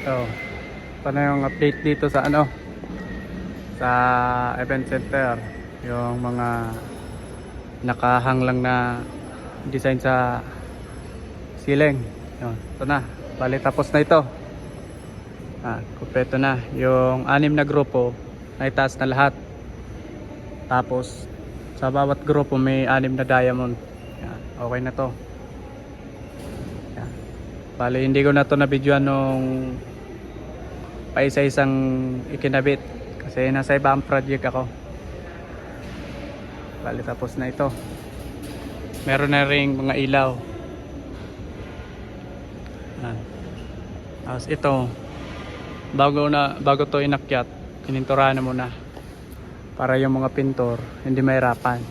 So, ito na yung update dito sa sa event center. Yung mga nakahang lang na design sa ceiling. Yun, ito na. Bali tapos na ito. Kumpleto na. Yung 6 na grupo ay taas na lahat. Tapos sa bawat grupo may 6 na diamond. Yan, okay na to. Yan. Bali hindi ko na to na-videoan nung paisa-isang ikinabit kasi nasa ibang project ako. Bali tapos na ito. Meron na ring mga ilaw. Yan. Tapos ito bago to inakyat, pininturahan na muna para yung mga pintor hindi mahirapan.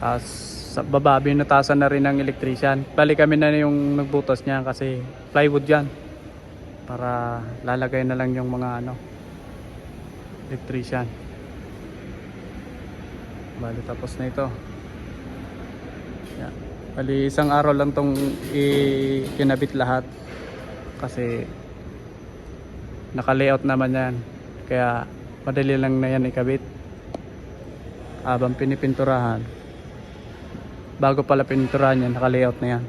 Tapos sa baba binutasan na rin ng electrician. Bali kami na yung nagbutas niya kasi plywood yan, para lalagay na lang yung mga electrician. Bali tapos na ito. Yan. Bali isang araw lang tong ikinabit lahat kasi naka-layout naman yan, kaya madali lang na yan ikabit. Habang pinipinturahan, bago pala pininturahan yan, naka-layout na yan,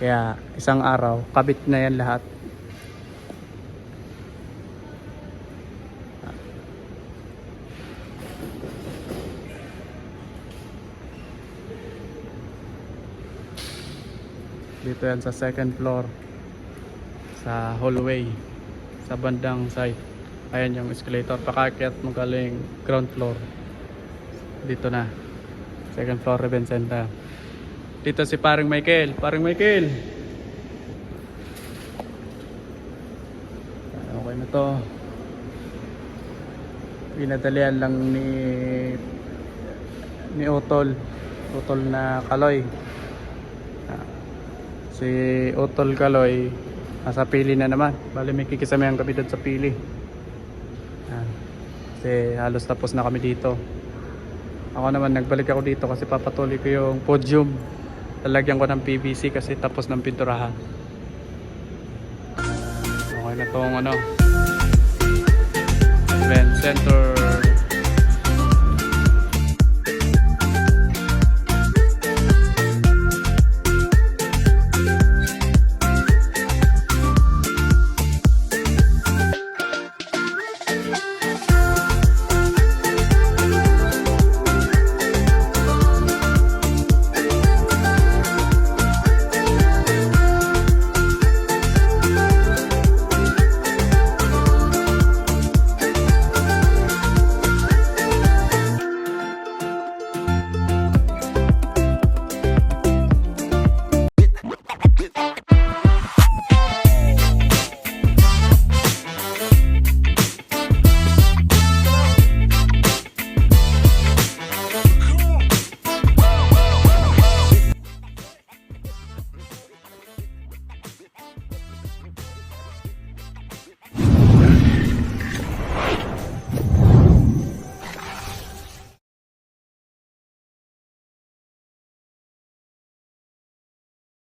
kaya isang araw kabit na yan lahat. Dito yan sa second floor, sa hallway, sa bandang side. Ayan yung escalator, pakakyat mo galing ground floor. Dito na, second floor event center. Dito si paring Michael. Paring Michael, okay na to. Pinadalian lang ni Utol na Kaloy. Si Utol Kaloy nasa pili na naman. Bali may kikisamayang kami doon sa pili. Kasi halos tapos na kami dito. Ako naman nagbalik ako dito kasi papatuloy ko yung podium. Lalagyan ko ng PVC kasi tapos ng pinturahan. Okay na tong event center.